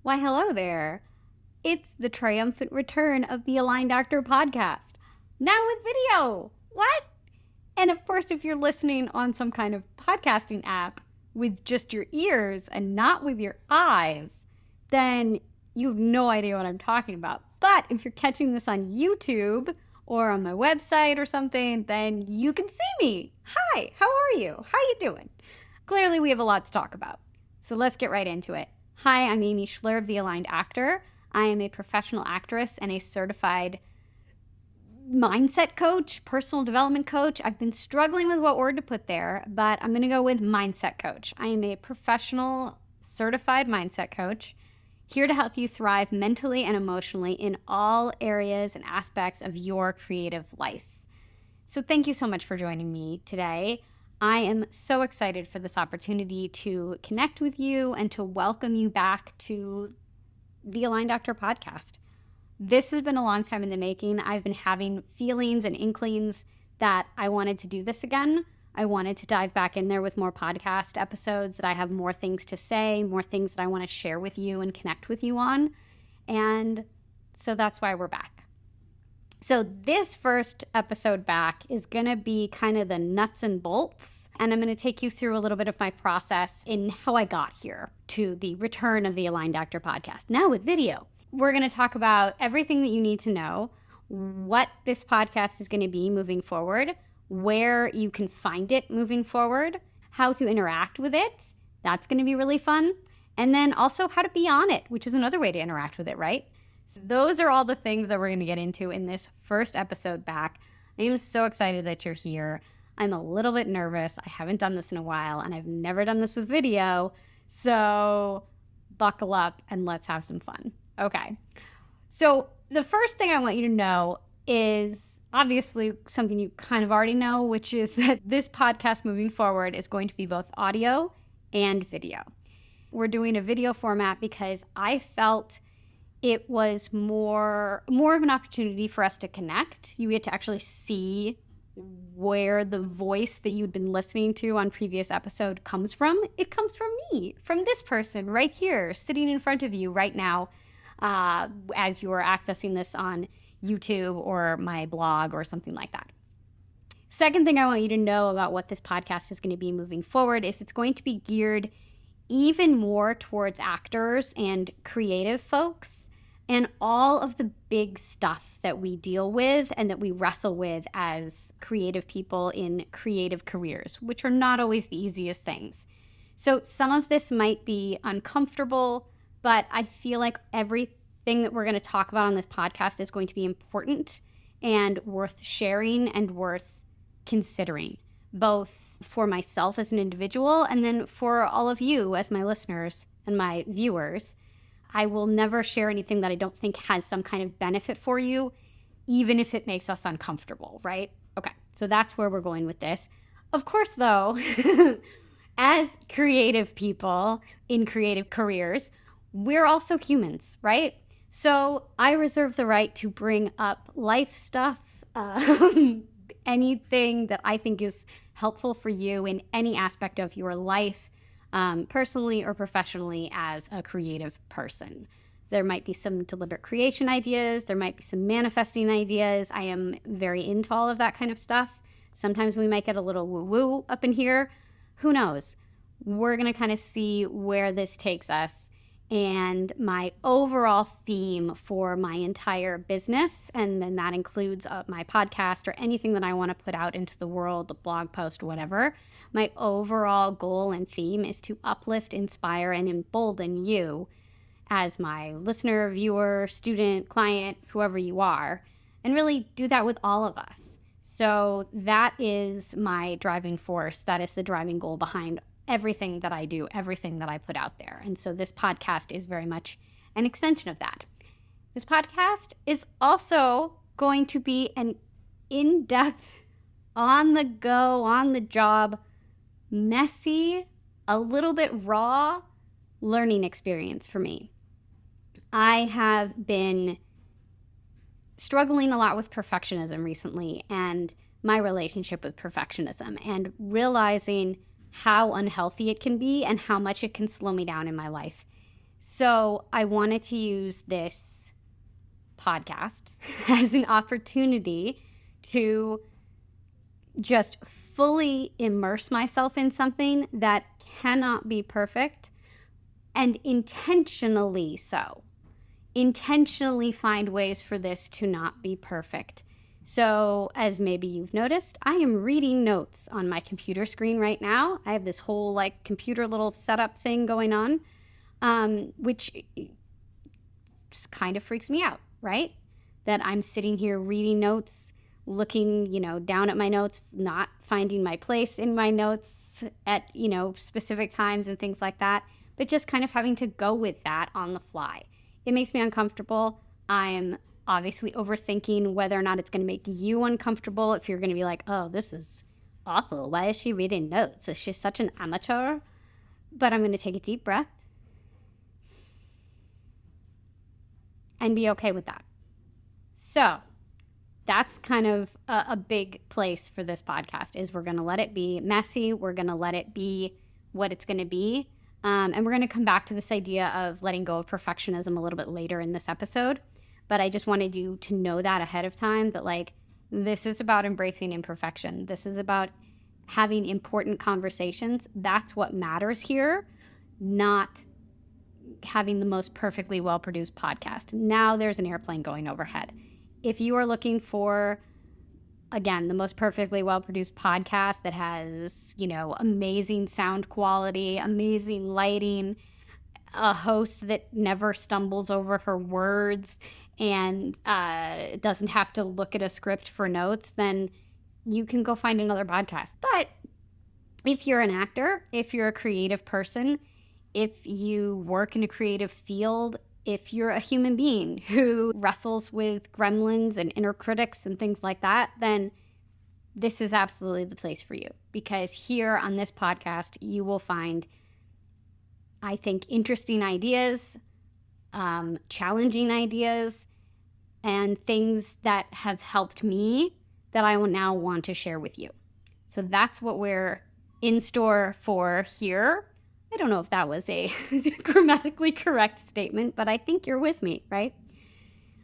Why, hello there. It's the triumphant return of the Aligned Actor podcast. Now with video. What? And of course, if you're listening on some kind of podcasting app with just your ears and not with your eyes, then you have no idea what I'm talking about. But if you're catching this on YouTube or on my website or something, then you can see me. Hi, how are you? How you doing? Clearly, we have a lot to talk about. So let's get right into it. Hi, I'm Amy Schler of The Aligned Actor. I am a professional actress and a certified mindset coach, personal development coach. I've been struggling with what word to put there, but I'm going to go with mindset coach. I am a professional certified mindset coach here to help you thrive mentally and emotionally in all areas and aspects of your creative life. So thank you so much for joining me today. I am so excited for this opportunity to connect with you and to welcome you back to the Aligned Actor podcast. This has been a long time in the making. I've been having feelings and inklings that I wanted to do this again. I wanted to dive back in there with more podcast episodes, that I have more things to say, more things that I want to share with you and connect with you on. And so that's why we're back. So this first episode back is going to be kind of the nuts and bolts, and I'm going to take you through a little bit of my process in how I got here to the return of the Aligned Actor podcast. Now with video, we're going to talk about everything that you need to know, what this podcast is going to be moving forward, where you can find it moving forward, how to interact with it. That's going to be really fun. And then also how to be on it, which is another way to interact with it, right? So those are all the things that we're going to get into in this first episode back. I am so excited that you're here. I'm a little bit nervous. I haven't done this in a while, and I've never done this with video. So buckle up and let's have some fun. Okay. So the first thing I want you to know is obviously something you kind of already know, which is that this podcast moving forward is going to be both audio and video. We're doing a video format because I felt it was more of an opportunity for us to connect. You get to actually see where the voice that you'd been listening to on previous episode comes from. It comes from me, from this person right here, sitting in front of you right now, as you are accessing this on YouTube or my blog or something like that. Second thing I want you to know about what this podcast is going to be moving forward is it's going to be geared even more towards actors and creative folks, and all of the big stuff that we deal with and that we wrestle with as creative people in creative careers, which are not always the easiest things. So some of this might be uncomfortable, but I feel like everything that we're going to talk about on this podcast is going to be important and worth sharing and worth considering, both for myself as an individual and then for all of you as my listeners and my viewers. I will never share anything that I don't think has some kind of benefit for you, even if it makes us uncomfortable, right? Okay, so that's where we're going with this. Of course, though, as creative people in creative careers, we're also humans, right? So I reserve the right to bring up life stuff, anything that I think is helpful for you in any aspect of your life, personally or professionally as a creative person. There might be some deliberate creation ideas. There might be some manifesting ideas. I am very into all of that kind of stuff. Sometimes we might get a little woo-woo up in here. Who knows? We're going to kind of see where this takes us. And my overall theme for my entire business, and then that includes my podcast or anything that I want to put out into the world, a blog post, whatever, my overall goal and theme is to uplift, inspire, and embolden you as my listener, viewer, student, client, whoever you are, and really do that with all of us. So that is my driving force. That is the driving goal behind everything that I do, everything that I put out there. And so this podcast is very much an extension of that. This podcast is also going to be an in-depth, on the go, on the job, messy, a little bit raw learning experience for me. I have been struggling a lot with perfectionism recently and my relationship with perfectionism, and realizing how unhealthy it can be and how much it can slow me down in my life. So I wanted to use this podcast as an opportunity to just fully immerse myself in something that cannot be perfect, and intentionally so. Intentionally find ways for this to not be perfect. So, as maybe you've noticed, I am reading notes on my computer screen right now. I have this whole computer little setup thing going on, which just kind of freaks me out, right? That I'm sitting here reading notes, looking, down at my notes, not finding my place in my notes at, specific times and things like that, but just kind of having to go with that on the fly. It makes me uncomfortable. I'm obviously overthinking whether or not it's going to make you uncomfortable. If you're going to be like, oh, this is awful. Why is she reading notes? Is she such an amateur? But I'm going to take a deep breath and be okay with that. So that's kind of a big place for this podcast, is we're going to let it be messy. We're going to let it be what it's going to be. And we're going to come back to this idea of letting go of perfectionism a little bit later in this episode. But I just wanted you to know that ahead of time, that this is about embracing imperfection. This is about having important conversations. That's what matters here, not having the most perfectly well-produced podcast. Now there's an airplane going overhead. If you are looking for, again, the most perfectly well-produced podcast that has, amazing sound quality, amazing lighting, a host that never stumbles over her words and doesn't have to look at a script for notes, then you can go find another podcast. But if you're an actor, if you're a creative person, if you work in a creative field, if you're a human being who wrestles with gremlins and inner critics and things like that, then this is absolutely the place for you. Because here on this podcast, you will find, I think, interesting ideas, challenging ideas, and things that have helped me that I will now want to share with you. So that's what we're in store for here. I don't know if that was a grammatically correct statement, but I think you're with me, right?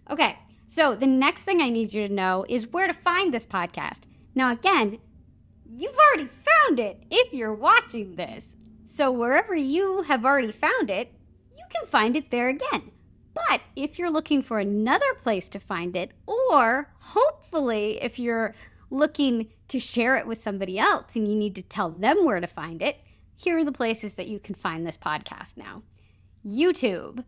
Okay, so the next thing I need you to know is where to find this podcast. Now, again, you've already found it if you're watching this. So wherever you have already found it, you can find it there again. But if you're looking for another place to find it, or hopefully if you're looking to share it with somebody else and you need to tell them where to find it, here are the places that you can find this podcast now. YouTube.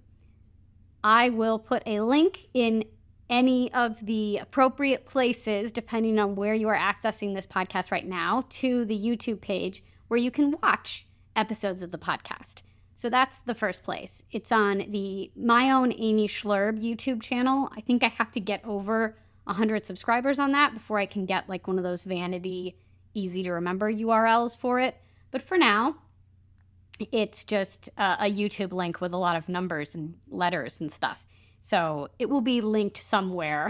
I will put a link in any of the appropriate places, depending on where you are accessing this podcast right now, to the YouTube page where you can watch episodes of the podcast. So that's the first place. It's on the My Own Amy Schlurb YouTube channel. I think I have to get over 100 subscribers on that before I can get one of those vanity, easy to remember URLs for it. But for now, it's just a YouTube link with a lot of numbers and letters and stuff. So it will be linked somewhere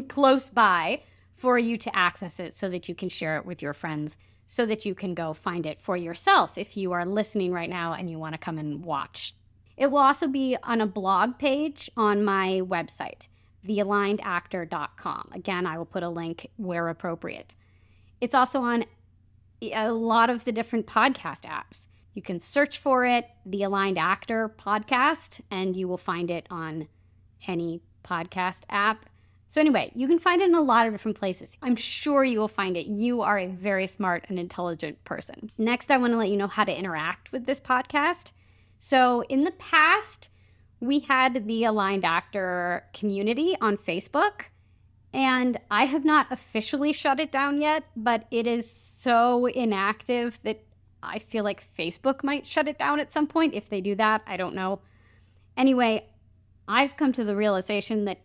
close by for you to access it so that you can share it with your friends, so that you can go find it for yourself if you are listening right now and you want to come and watch. It will also be on a blog page on my website, thealignedactor.com. Again, I will put a link where appropriate. It's also on a lot of the different podcast apps. You can search for it, The Aligned Actor Podcast, and you will find it on any podcast app. So anyway, you can find it in a lot of different places. I'm sure you will find it. You are a very smart and intelligent person. Next, I want to let you know how to interact with this podcast. So in the past, we had the Aligned Actor community on Facebook, and I have not officially shut it down yet, but it is so inactive that I feel like Facebook might shut it down at some point. If they do that, I don't know. Anyway, I've come to the realization that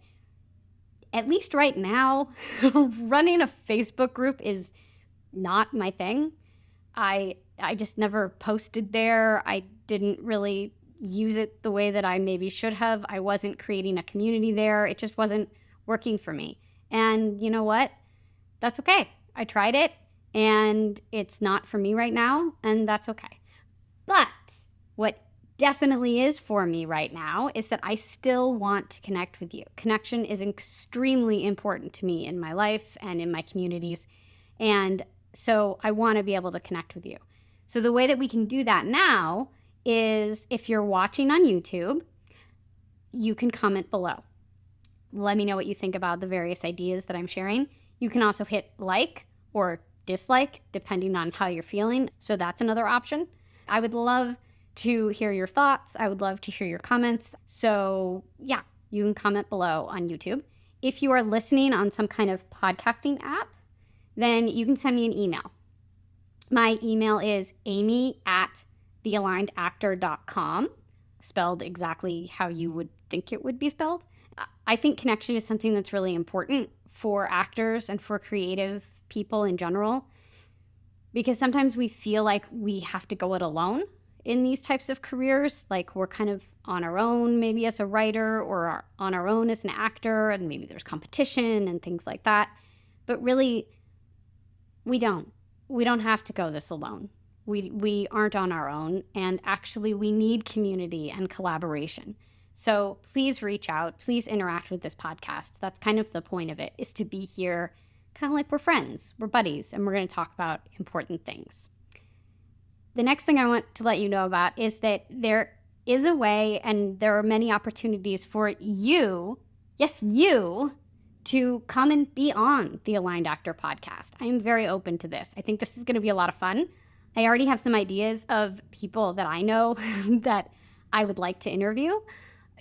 at least right now, running a Facebook group is not my thing. I just never posted there. I didn't really use it the way that I maybe should have. I wasn't creating a community there. It just wasn't working for me. And you know what? That's okay. I tried it and it's not for me right now, and that's okay. But what definitely is for me right now is that I still want to connect with you. Connection is extremely important to me in my life and in my communities. And so I want to be able to connect with you. So the way that we can do that now is if you're watching on YouTube, you can comment below. Let me know what you think about the various ideas that I'm sharing. You can also hit like or dislike depending on how you're feeling. So that's another option. I would love to hear your thoughts. I would love to hear your comments. So yeah, you can comment below on YouTube. If you are listening on some kind of podcasting app, then you can send me an email. My email is amy@thealignedactor.com, spelled exactly how you would think it would be spelled. I think connection is something that's really important for actors and for creative people in general, because sometimes we feel like we have to go it alone in these types of careers. Like we're kind of on our own, maybe as a writer, or on our own as an actor, and maybe there's competition and things like that. But really, we don't have to go this alone. We aren't on our own, and actually we need community and collaboration. So please reach out, please interact with this podcast. That's kind of the point of it, is to be here kind of like we're friends, we're buddies, and we're going to talk about important things. The next thing I want to let you know about is that there is a way, and there are many opportunities for you, yes, you, to come and be on the Aligned Actor podcast. I am very open to this. I think this is going to be a lot of fun. I already have some ideas of people that I know that I would like to interview.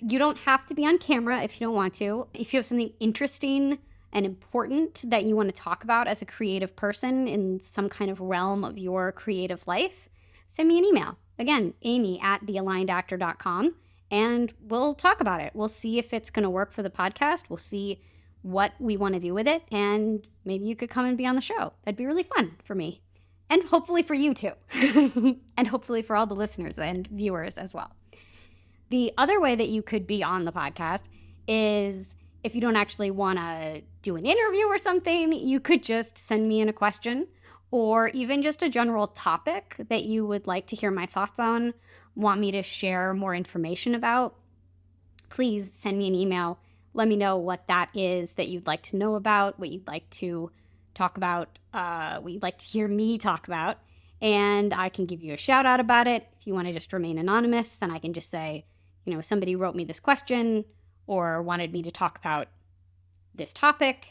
You don't have to be on camera if you don't want to. If you have something interesting and important that you want to talk about as a creative person in some kind of realm of your creative life, send me an email. Again, amy@thealignedactor.com, and we'll talk about it. We'll see if it's going to work for the podcast. We'll see what we want to do with it, and maybe you could come and be on the show. That'd be really fun for me, and hopefully for you too, and hopefully for all the listeners and viewers as well. The other way that you could be on the podcast is, if you don't actually want to do an interview or something, you could just send me in a question, or even just a general topic that you would like to hear my thoughts on, want me to share more information about. Please send me an email. Let me know what that is that you'd like to know about, what you'd like to talk about, what you'd like to hear me talk about, and I can give you a shout out about it. If you want to just remain anonymous, then I can just say, somebody wrote me this question or wanted me to talk about this topic,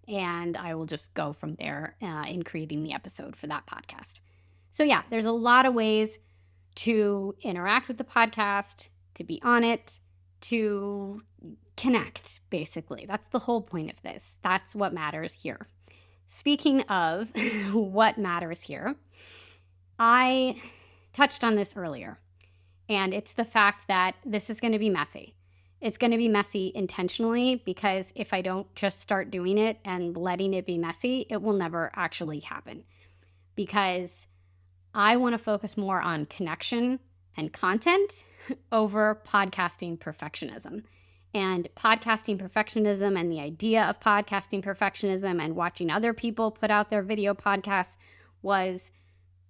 and I will just go from there in creating the episode for that podcast. So yeah, there's a lot of ways to interact with the podcast, to be on it, to connect, basically. That's the whole point of this. That's what matters here. Speaking of what matters here, I touched on this earlier, and it's the fact that this is going to be messy. It's going to be messy intentionally, because if I don't just start doing it and letting it be messy, it will never actually happen. Because I want to focus more on connection and content over podcasting perfectionism. And podcasting perfectionism and the idea of podcasting perfectionism and watching other people put out their video podcasts was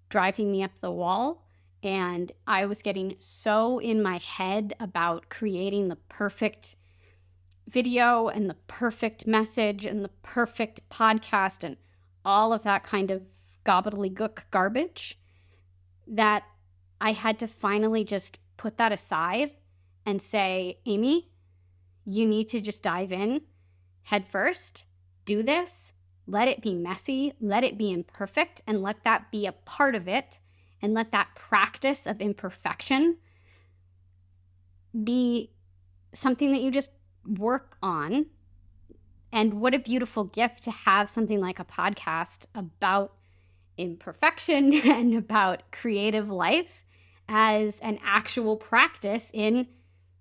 driving me up the wall. And I was getting so in my head about creating the perfect video and the perfect message and the perfect podcast and all of that kind of gobbledygook garbage that I had to finally just put that aside and say, Amy, you need to just dive in head first, do this, let it be messy, let it be imperfect, and let that be a part of it, and let that practice of imperfection be something that you just work on. And what a beautiful gift to have something like a podcast about imperfection and about creative life as an actual practice in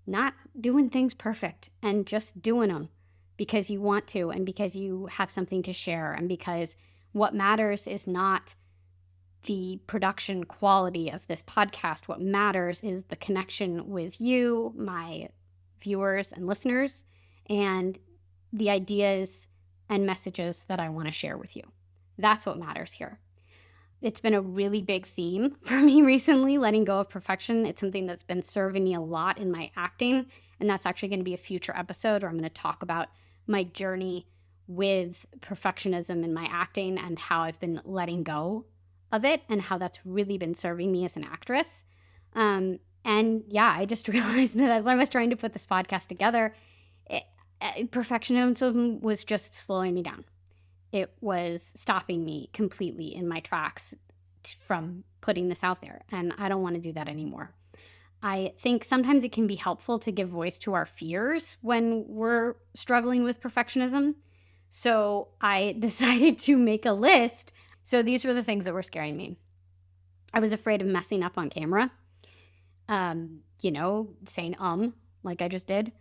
not doing things perfect and just doing them because you want to, and because you have something to share, and because what matters is not the production quality of this podcast. What matters is the connection with you, my viewers and listeners, and the ideas and messages that I want to share with you. That's what matters here. It's been a really big theme for me recently, letting go of perfection. It's something that's been serving me a lot in my acting. And that's actually going to be a future episode where I'm going to talk about my journey with perfectionism in my acting and how I've been letting go of it and how that's really been serving me as an actress. And yeah, I just realized that as I was trying to put this podcast together, perfectionism was just slowing me down. It was stopping me completely in my tracks from putting this out there. And I don't want to do that anymore. I think sometimes it can be helpful to give voice to our fears when we're struggling with perfectionism. So I decided to make a list. So these were the things that were scaring me. I was afraid of messing up on camera. Saying like I just did.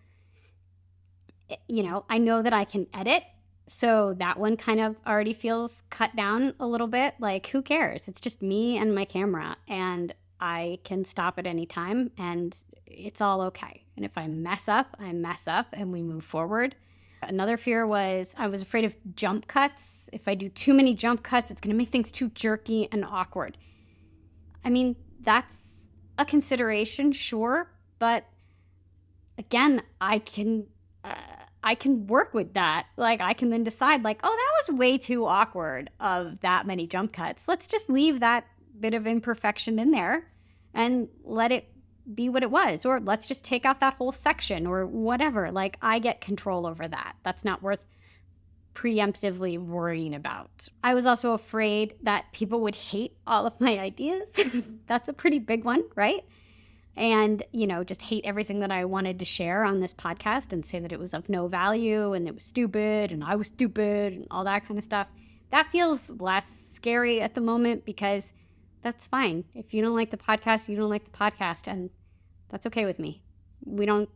I know that I can edit. So that one kind of already feels cut down a little bit. Like, who cares? It's just me and my camera, and I can stop at any time, and it's all okay. And if I mess up, and we move forward. Another fear was I was afraid of jump cuts. If I do too many jump cuts, it's going to make things too jerky and awkward. I mean, that's a consideration, sure, but again, I can work with that. Like, I can then decide, like, oh, that was way too awkward of that many jump cuts. Let's just leave that bit of imperfection in there and let it be what it was. Or let's just take out that whole section or whatever. Like, I get control over that. That's not worth preemptively worrying about. I was also afraid that people would hate all of my ideas. That's a pretty big one, right? And, just hate everything that I wanted to share on this podcast and say that it was of no value and it was stupid and I was stupid and all that kind of stuff. That feels less scary at the moment because that's fine. If you don't like the podcast, you don't like the podcast, and that's okay with me. We don't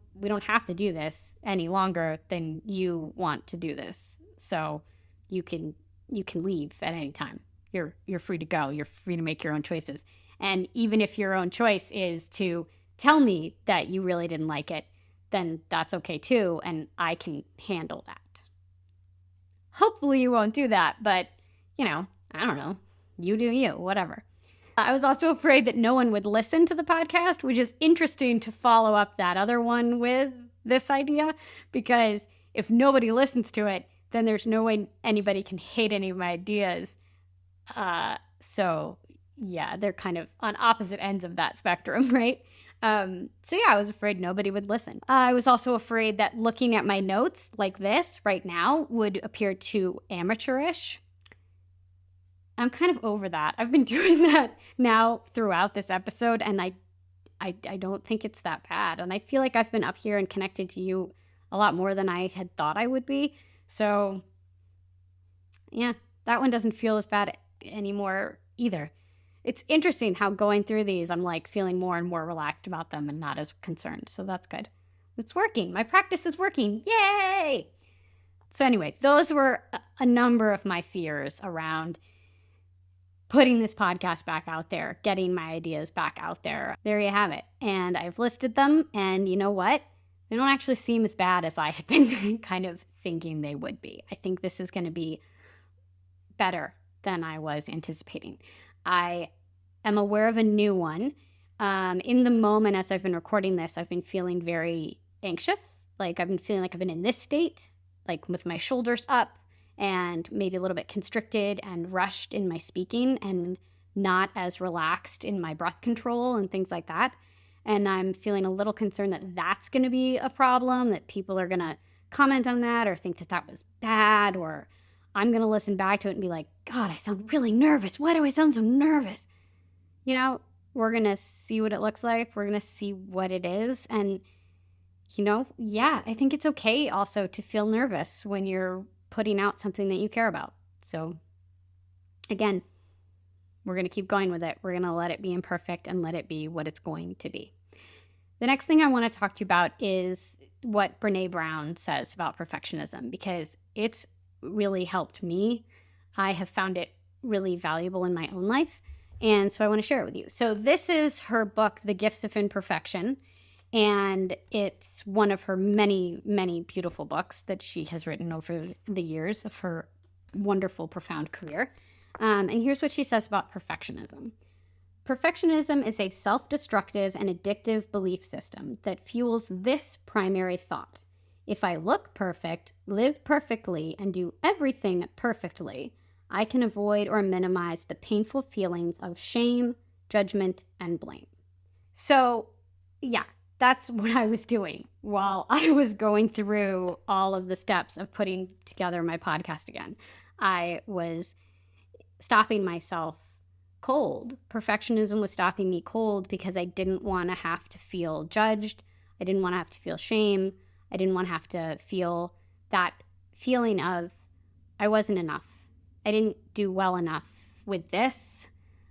have to do this any longer than you want to do this. So you can leave at any time. You're free to go. You're free to make your own choices. And even if your own choice is to tell me that you really didn't like it, then that's okay too, and I can handle that. Hopefully you won't do that, but, I don't know. You do you, whatever. I was also afraid that no one would listen to the podcast, which is interesting to follow up that other one with this idea, because if nobody listens to it, then there's no way anybody can hate any of my ideas. So yeah, they're kind of on opposite ends of that spectrum, right? I was afraid nobody would listen. I was also afraid that looking at my notes like this right now would appear too amateurish. I'm kind of over that. I've been doing that now throughout this episode, and I don't think it's that bad. And I feel like I've been up here and connected to you a lot more than I had thought I would be. So yeah, that one doesn't feel as bad anymore either. It's interesting how going through these, I'm like feeling more and more relaxed about them and not as concerned. So that's good. It's working. My practice is working. Yay! So anyway, those were a number of my fears around putting this podcast back out there, getting my ideas back out there. There you have it. And I've listed them. And you know what? They don't actually seem as bad as I had been kind of thinking they would be. I think this is going to be better than I was anticipating. I am aware of a new one. In the moment as I've been recording this, I've been feeling very anxious. Like I've been feeling like I've been in this state, like with my shoulders up and maybe a little bit constricted and rushed in my speaking and not as relaxed in my breath control and things like that. And I'm feeling a little concerned that that's going to be a problem, that people are going to comment on that or think that that was bad, or I'm going to listen back to it and be like, God, I sound really nervous. Why do I sound so nervous? We're going to see what it looks like. We're going to see what it is. And, I think it's okay also to feel nervous when you're putting out something that you care about. So, again, we're going to keep going with it. We're going to let it be imperfect and let it be what it's going to be. The next thing I want to talk to you about is what Brené Brown says about perfectionism, because it's really helped me. I have found it really valuable in my own life, and so I want to share it with you. So this is her book, The Gifts of Imperfection, and it's one of her many, many beautiful books that she has written over the years of her wonderful, profound career. And here's what she says about perfectionism. Perfectionism is a self-destructive and addictive belief system that fuels this primary thought. If I look perfect, live perfectly, and do everything perfectly, I can avoid or minimize the painful feelings of shame, judgment, and blame. So, yeah, that's what I was doing while I was going through all of the steps of putting together my podcast again. I was stopping myself cold. Perfectionism was stopping me cold because I didn't want to have to feel judged. I didn't want to have to feel shame. I didn't want to have to feel that feeling of I wasn't enough. I didn't do well enough with this.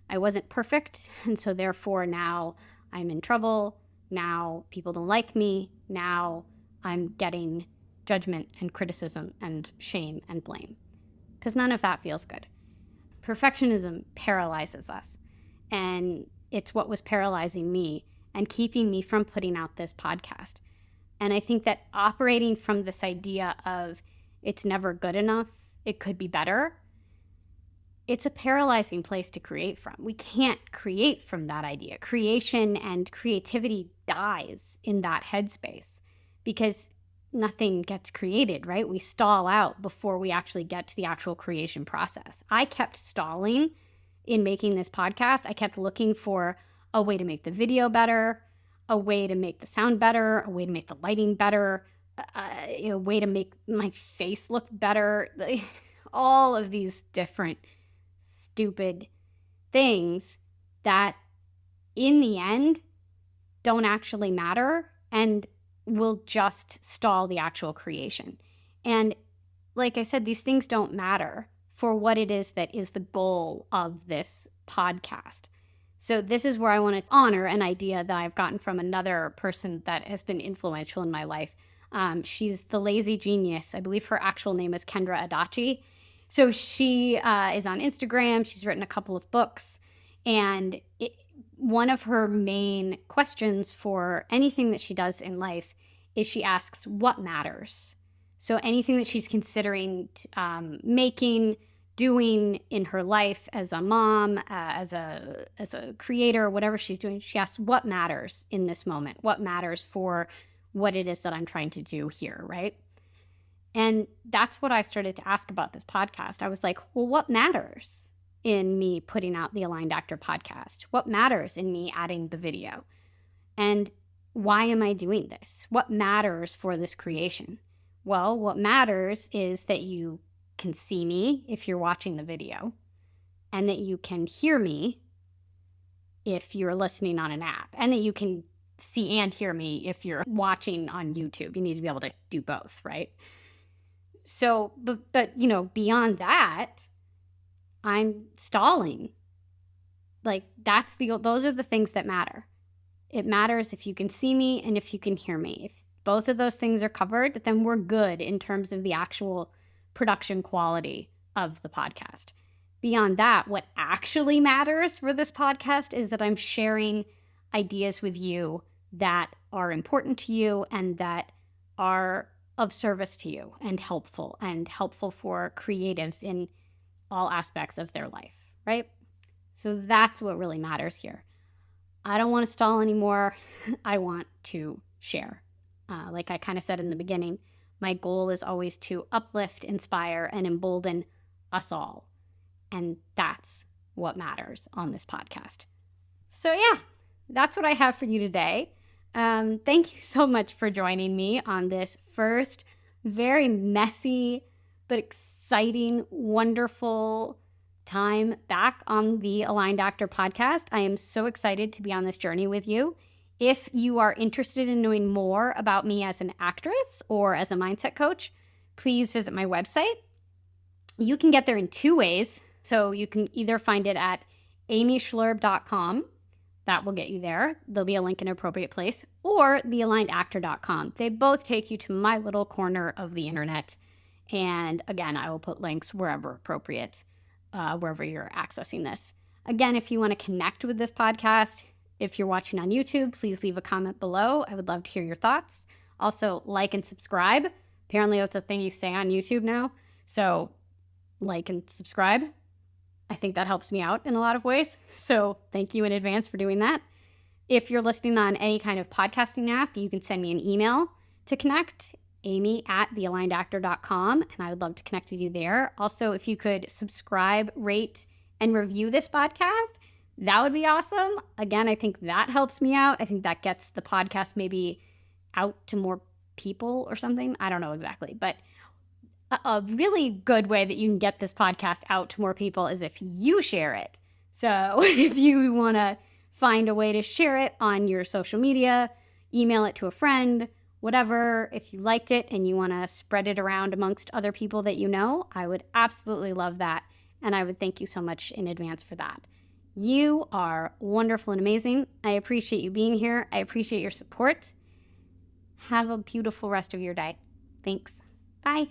I wasn't perfect. And so therefore now I'm in trouble. Now people don't like me. Now I'm getting judgment and criticism and shame and blame. Because none of that feels good. Perfectionism paralyzes us. And it's what was paralyzing me and keeping me from putting out this podcast. And I think that operating from this idea of it's never good enough, it could be better, it's a paralyzing place to create from. We can't create from that idea. Creation and creativity dies in that headspace because nothing gets created, right? We stall out before we actually get to the actual creation process. I kept stalling in making this podcast. I kept looking for a way to make the video better, a way to make the sound better, a way to make the lighting better, a way to make my face look better. All of these different stupid things that in the end don't actually matter and will just stall the actual creation. And like I said, these things don't matter for what it is that is the goal of this podcast. So this is where I want to honor an idea that I've gotten from another person that has been influential in my life. She's the lazy genius. I believe her actual name is Kendra Adachi. So she is on Instagram. She's written a couple of books. And one of her main questions for anything that she does in life is she asks, what matters? So anything that she's considering making, doing in her life as a mom, as a creator, whatever she's doing, she asks, what matters in this moment? What matters for what it is that I'm trying to do here, right? And that's what I started to ask about this podcast. I was like, well, what matters in me putting out the Aligned Actor podcast? What matters in me adding the video? And why am I doing this? What matters for this creation? Well, what matters is that you can see me if you're watching the video and that you can hear me if you're listening on an app and that you can see and hear me if you're watching on YouTube. You need to be able to do both, right? So, but you know, beyond that, I'm stalling. Like those are the things that matter. It matters if you can see me and if you can hear me. If both of those things are covered, then we're good in terms of the actual production quality of the podcast. Beyond that, what actually matters for this podcast is that I'm sharing ideas with you that are important to you and that are of service to you and helpful for creatives in all aspects of their life, right? So that's what really matters here. I don't want to stall anymore. I want to share. Like I kind of said in the beginning, my goal is always to uplift, inspire, and embolden us all. And that's what matters on this podcast. So yeah, that's what I have for you today. Thank you so much for joining me on this first very messy but exciting, wonderful time back on the Aligned Actor podcast. I am so excited to be on this journey with you. If you are interested in knowing more about me as an actress or as a mindset coach, please visit my website. You can get there in two ways. So you can either find it at amyschlurb.com. That will get you there. There'll be a link in an appropriate place. Or thealignedactor.com. They both take you to my little corner of the internet. And again, I will put links wherever appropriate, wherever you're accessing this. Again, if you want to connect with this podcast, if you're watching on YouTube, please leave a comment below. I would love to hear your thoughts. Also, like and subscribe. Apparently, that's a thing you say on YouTube now. So, like and subscribe. I think that helps me out in a lot of ways. So thank you in advance for doing that. If you're listening on any kind of podcasting app, you can send me an email to connect, amy@thealignedactor.com, and I would love to connect with you there. Also, if you could subscribe, rate, and review this podcast, that would be awesome. Again, I think that helps me out. I think that gets the podcast maybe out to more people or something. I don't know exactly, but a really good way that you can get this podcast out to more people is if you share it. So if you want to find a way to share it on your social media, email it to a friend, whatever. If you liked it and you want to spread it around amongst other people that you know, I would absolutely love that. And I would thank you so much in advance for that. You are wonderful and amazing. I appreciate you being here. I appreciate your support. Have a beautiful rest of your day. Thanks. Bye.